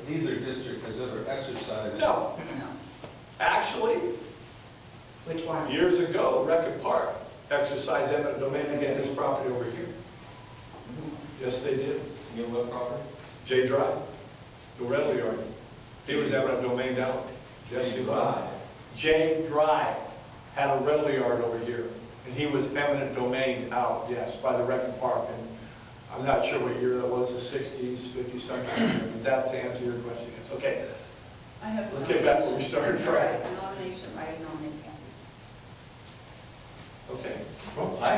neither district has ever exercised. No. No. Actually, Which one? years ago, Reckitt Park exercised eminent domain against this property over here. Yes, they did. You know what property? J Drive, the rental yard. He was eminent domain down. Yes, he was. J Drive had a rental yard over here, and he was eminent domain out, yes, by the Reckitt Park. And I'm not sure what year that was, the 60s, 50s, something. But that, to answer your question, yes. Okay. I have. Let's get back where we started, Fred. Nomination, I nominate Cath. Okay. Well, I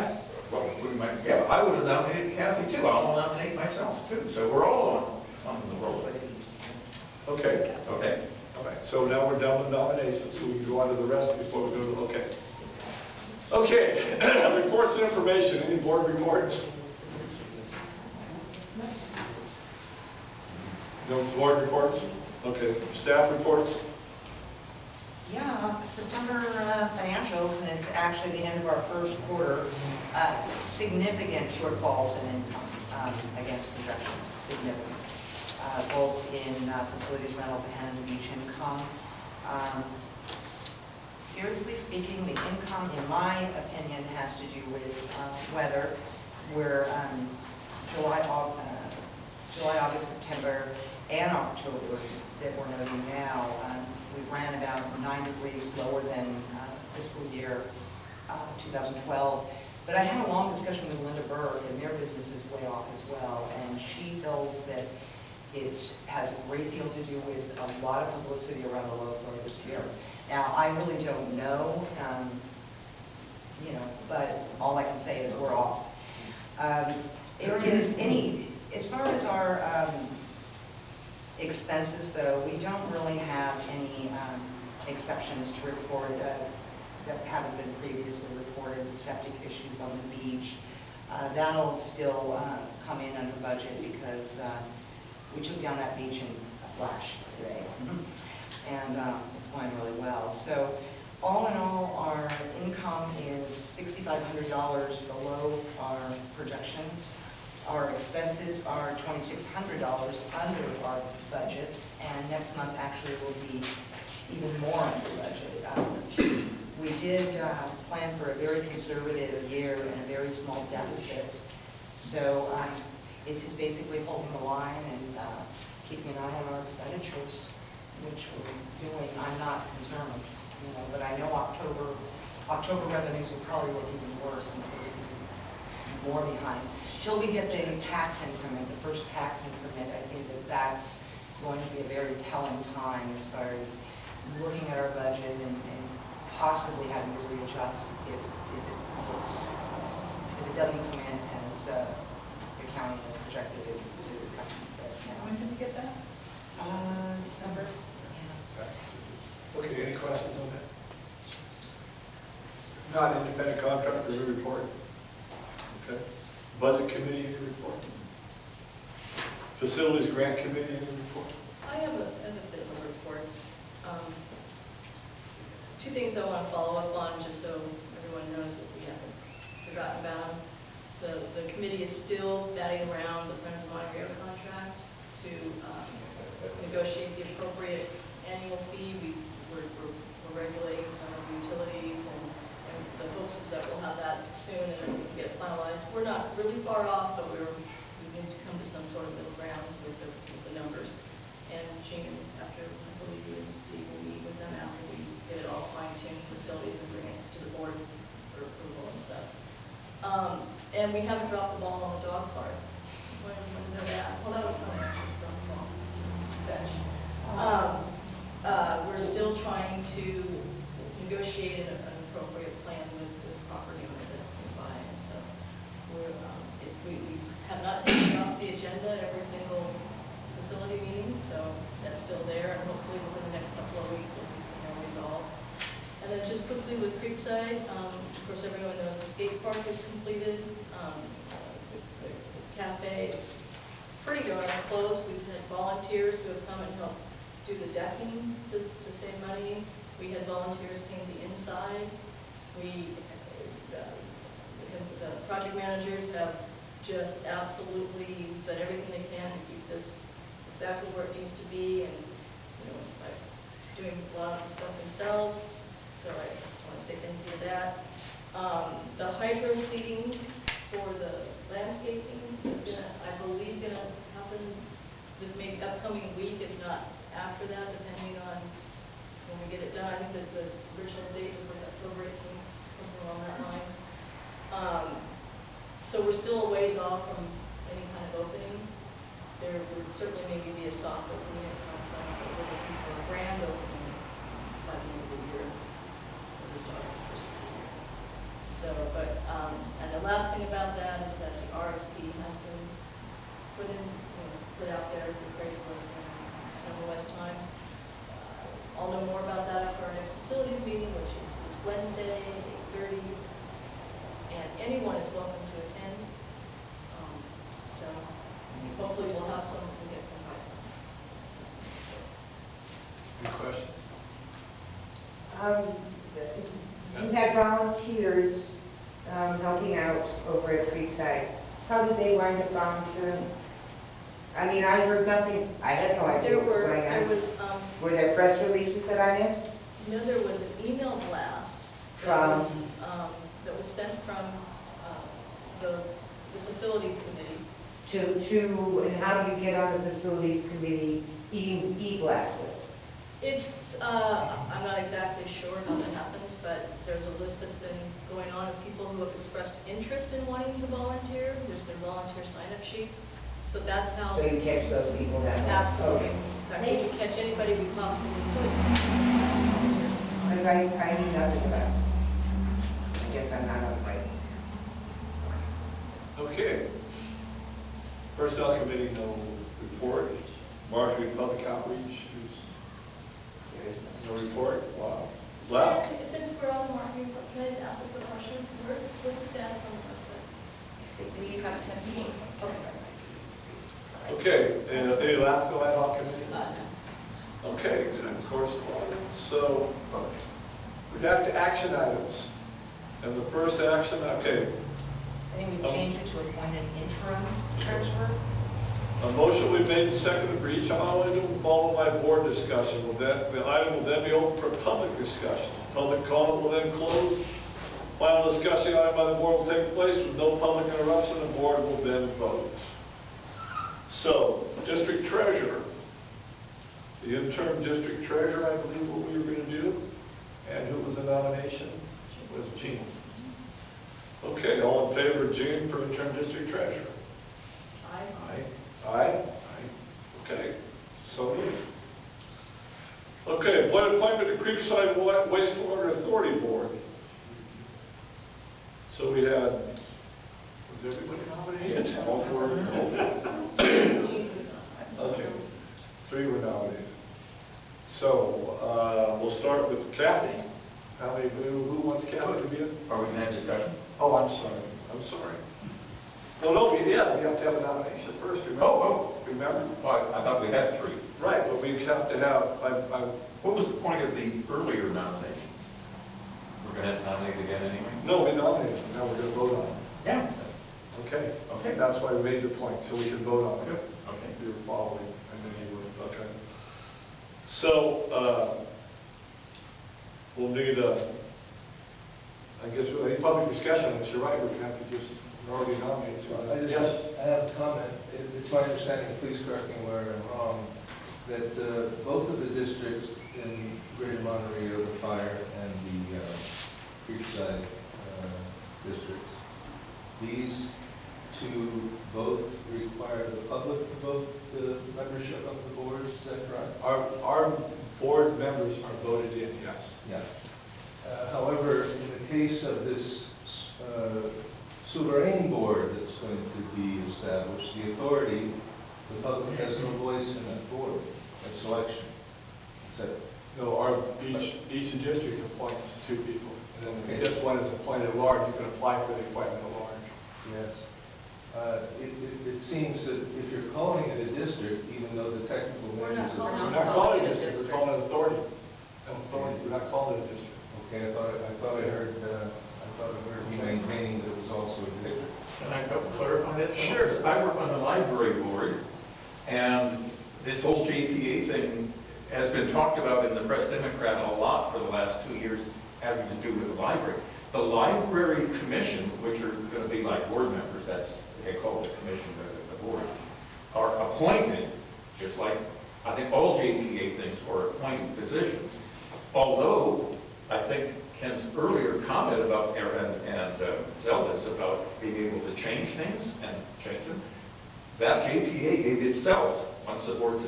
would have nominated Kathy too. I'll nominate myself too. So we're all on the roll. Okay. Okay. All right. So now we're done with nominations, so we can go on to the rest before we go to, okay. Okay. Reports and information. Any board reports? No board reports? Okay. Staff reports? Yeah, September financials, and it's actually the end of our first quarter. Significant shortfalls in income against projections, significant, both in facilities rentals and beach income. Seriously speaking, the income, in my opinion, has to do with weather, where July, August, September, and October that we're noting now, we ran about 9 degrees lower than fiscal year 2012. But I had a long discussion with Linda Burke, and their business is way off as well, and she feels that it has a great deal to do with a lot of publicity around the low floor this year. Now, I really don't know, but all I can say is we're off. As far as our expenses, though, we don't really have any exceptions to report that haven't been previously reported. Septic issues on the beach. That'll still come in under budget because we took down that beach in a flash today. And it's going really well. So all in all, our income is $6,500 below our projections. Our expenses are $2,600 under our budget, and next month actually will be even more under budget. We did plan for a very conservative year and a very small deficit, so it is basically holding the line and keeping an eye on our expenditures, which we're doing. I'm not concerned, but I know October revenues will probably look even worse and places more behind. Till we get the tax increment, the first tax increment, I think that's going to be a very telling time as far as looking at our budget and possibly having to readjust if it doesn't come in as the county has projected it to come. When did you get that? December. Yeah. Okay, any questions on that? Not independent contractor report. Okay. Budget committee, any report? Facilities grant committee, any report? I have a bit of a report. Two things I want to follow up on, just so everyone knows that we haven't forgotten about them. The committee is still batting around the Friends of Monterey contract to negotiate the appropriate annual fee. We're regulating some of the utilities, and the hopes is that we'll have that soon and then we can get it finalized. We're not really far off, but we need to come to some sort of middle ground with the numbers. And Gene, after I believe you and Steve will meet with them after we get it all fine-tuned facilities and bring it to the board for approval and stuff. And we haven't dropped the ball on the dog part. Just wanted everyone to know that. Well, that was fun actually, drop the ball. Fetch. We're still trying to negotiate an appropriate plan with the property owner that's nearby, and so we have not taken it off the agenda every single facility meeting, so that's still there, and hopefully within the next couple of weeks there'll be some more resolve. And then just quickly with Creekside, of course everyone knows the skate park is completed. The cafe is pretty darn close. We've had volunteers who have come and helped do the decking to save money. We had volunteers paint the inside. The project managers have just absolutely done everything they can to keep this exactly where it needs to be, and, like, doing a lot of the stuff themselves, so I want to say thank you for that. The hydro seeding for the landscaping is gonna, I believe, gonna happen this maybe upcoming week, if not after that, depending on when we get it done. I think that the original date was like October 18th, something along that lines. So we're still a ways off from any kind of opening. There would certainly maybe be a soft opening at some point, but we're looking for a grand opening by the end of the year, or the start of the first of the year. So, but, and the last thing about that is that the RFP has been put in, put out there for Craigslist and several West Times. I'll know more about that for our next facilities meeting, which is this Wednesday, 8:30. And anyone is welcome to attend. So hopefully we'll have some, we'll get some bites. Any questions? You had volunteers helping out over at Creekside. How did they wind up volunteering? I mean, I heard nothing. I had no idea what was going on. Were there press releases that I missed? No, there was an email blast From? that was sent from the facilities committee. And how do you get on the facilities committee e-blast list? It's, I'm not exactly sure how that happens, but there's a list that's been going on of people who have expressed interest in wanting to volunteer. There's been volunteer sign-up sheets. So that's how. So you catch those people that way? Absolutely. Okay. In fact, we can catch anybody we possibly could. Because I knew nothing about it. I guess I'm not on the right. Okay. Personnel committee, no report. Marketing, public outreach, no report. Wow. Left. Since we're on the marketing, can I just ask a quick question? What's the status on the website? We have 10 people. Okay, and any last go ad hoc committee? Okay, and correspondence. So, we're back to action items. And the first action, okay. I think we changed it to appoint an interim treasurer. A motion we made, seconded for each item, followed by board discussion. The item will then be open for public discussion. Public comment will then close. Final discussion item by the board will take place with no public interruption. The board will then vote. So, district treasurer. The interim district treasurer, I believe what we were going to do. And who was the nomination? It was Jean. Okay, all in favor of Jean for interim district treasurer? Aye. Aye. Okay, so moved. Okay, appointment to Creekside Wastewater Authority Board. So we had, was everybody nominated? All four? Okay, 3 were nominated. So we'll start with Kathy. Who wants Kathy to be in? Are we going to have discussion? Oh, I'm sorry. Well, no, we have to have a nomination first, remember? Remember? Oh, I thought we had 3. Right, but we have to have, What was the point of the earlier nominations? We're going to have to nominate again anyway? no, we nominated them, now we're going to vote on them. Yeah. Okay? Okay. That's why we made the point, so we can vote on it. Yep. Okay. You're following, and then you were, okay. So, we'll need I guess, any public discussion on this, you're right, we're going to have to just already nominate. So I have a comment. It's my understanding, please correct me where I'm wrong, that both of the districts in Greater Monterey, the Fire and the Creekside districts, these two both require the public to vote the membership of the board, is that correct? Our board members are voted in, yes. Yeah. However, in the case of this sovereign board that's going to be established, the authority, the public has no voice in that board, that selection. No, each district appoints 2 people, and then if just one is appointed at large, you can apply for the appointment at large. Yes. It seems that if you're calling it a district, even though the technical We're name not is... calling We're not calling it a district, we're calling it authority. An authority, we're not calling it a district. Okay, I thought I heard you maintaining that it was also a district. Can I help clarify that? Sure. I work on the library board, and this whole JPA thing has been talked about in the Press Democrat a lot for the last 2 years, having to do with the library. The Library Commission, which are going to be like board members, that's they call the commission the board, are appointed, just like I think all JPA things are appointed positions. Although, I think Ken's earlier comment about and Zelda's about being able to change things and change them, that JPA gave itself, once the board's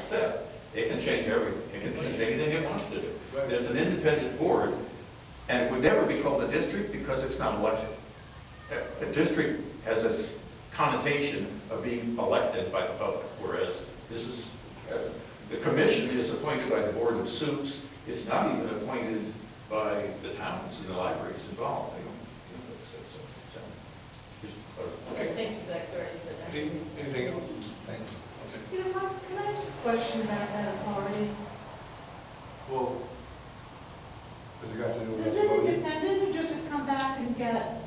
set, it can change everything. It can change anything it wants to do. It's an independent board, and it would never be called a district because it's not elected. A district has a connotation of being elected by the public, whereas this is, the commission is appointed by the Board of Suits. It's not even appointed by the towns and the libraries involved. They don't say so. Okay, thank you for that clarity. Anything else? Thank you. Okay. You know, Mark, can I ask a question about that authority? Well, has it got to do with? Is it independent, or does it come back and get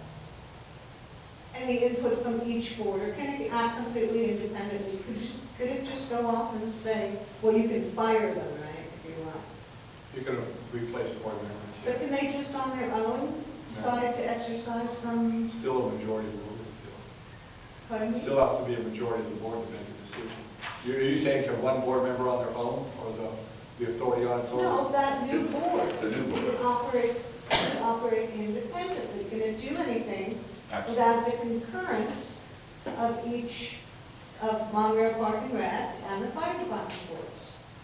any input from each board, or can it act completely independently? Could it just go off and say, well, you can fire them, right, if you want? You can replace board members. But can they just on their own decide to exercise some, Still a majority of the board. pardon me? Still has to be a majority of the board to make a decision. Are you saying can one board member on their own, or the authority on its own? No, that new board. The new board. It operate independently. Can it do anything Absolutely. without the concurrence of each, of Monterey Park and Rec and the fire department boards?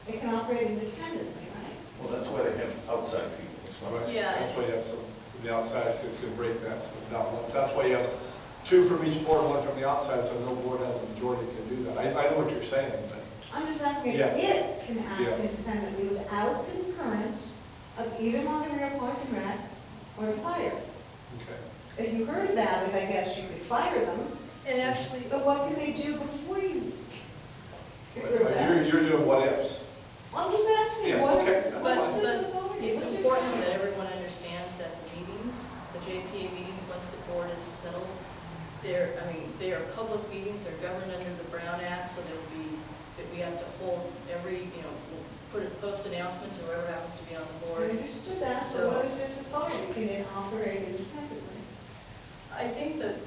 It can operate independently, right? Well, that's why they have outside people. Right. Yeah. That's why you have some from the outside, so it's going to break that. So it's not one. That's why you have two from each board, one from the outside, so no board has a majority that can do that. I know what you're saying, but I'm just asking Yeah. if it can act Yeah. independently without concurrence of either Monterey Park and Rec or the fire. okay. If you heard about it, I guess you could fire them, And actually, but what can they do before you get rid of that? You're doing what ifs. I'm just asking, Yeah, what okay. is, but what's his authority? it's What's his important authority? that everyone understands that the meetings, the JPA meetings, once the board is settled, they are public meetings, they're governed under the Brown Act, so there'll be, that we have to hold every, we'll post announcements or whatever happens to be on the I board. understood that, So- but what is its authority? Can it operate independently? I think that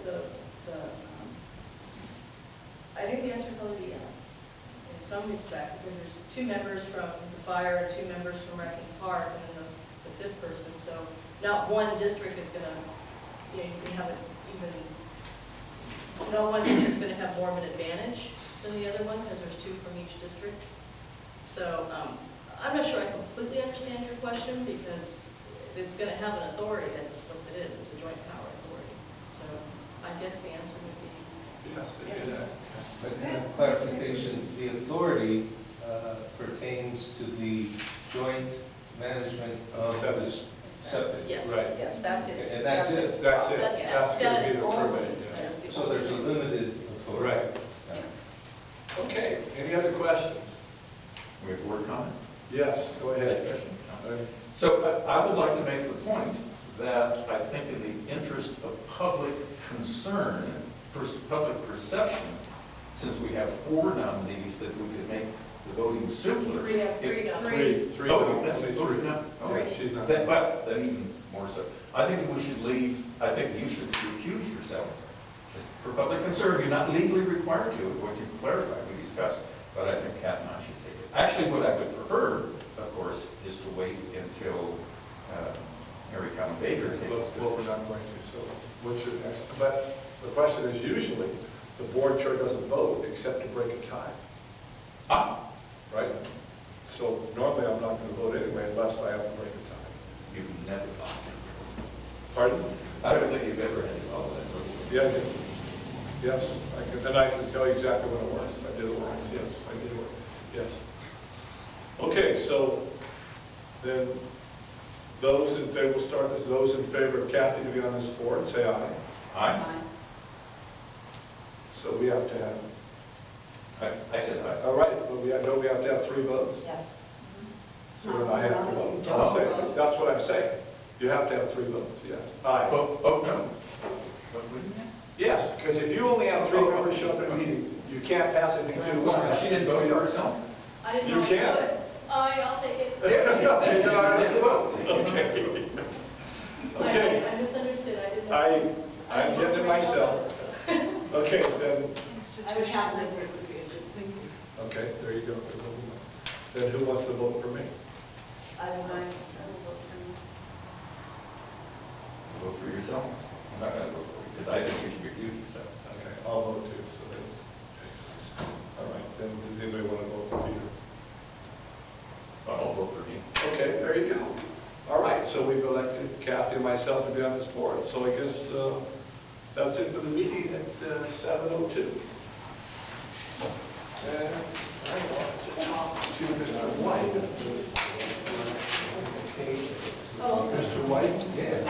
I think the answer would probably be yes, in some respect, because there's two members from the fire, two members from Rec and Park, and then the fifth person, so not one district is going to, you can have it even, no one district's going to have more of an advantage than the other one, because there's two from each district. So, I'm not sure I completely understand your question, because it's going to have an authority, that's what it is, it's a joint power authority. So, I guess the answer would be Yes, it is. But clarification, the authority pertains to the joint management of this septic. yes, Right. yes, that's it. And that's it. That's it. That's- That's going to be that is the only- permit. that Yeah. is the So there's a only- limited authority. Right. Yeah. Okay, any other questions? We have board comment? Yes, go ahead. Discussion. So I would like to make the point that I think in the interest of public concern, public perception, since we have 4 nominees, that we could make the voting simpler. We have 3 If- now. Three. Oh, that's 3 now. Yeah, Okay. she's not. But then even more so. I think we should leave, I think you should recuse yourself. For public concern, you're not legally required to, what you clarified, we discussed, but I think Cath and I should take it. Actually, what I would prefer, of course, is to wait until Mary County Baker takes it. Well, we're not going to, so what's your next? But the question is, usually, the board chair doesn't vote except to break a tie, Ah, right? So normally, I'm not going to vote anyway unless I have to break a tie. you've never thought. Pardon? I don't think you've ever had to follow that. Yeah, I did. Yes, and I can tell you exactly what it was. I did it once, yes, I did it, yes. Okay, so then those in favor, we'll start as those in favor of Kathy to be on this board, say aye. Aye? So we have to have, I said aye. all right, but we have to have 3 votes. Yes. So then I have to vote. I'm saying, that's what I'm saying. You have to have 3 votes, yes. Aye. Oh, no. What, what do you mean? Yes, because if you only have 3 members show up at a meeting, you can't pass anything through. She didn't vote for herself? I didn't You know. I can. could. I'll take it. You can already vote. Okay. Okay. I misunderstood, I didn't know. I'm getting it myself. Okay, then, I would have that there would be a good thing. okay, there you go. Then who wants to vote for me? I will vote for you. Vote for yourself. I'm not going to vote for you, because I think you should recuse yourself. Okay, I'll vote too, so that's, all right, then does anybody want to vote for Peter? I'll vote for me. Okay, there you go. All right, so we've elected Kathy and myself to be on this board, so I guess that's it for the meeting at 7:02. And I want to talk to Mr. White. Oh, okay. Mr. White? Yes.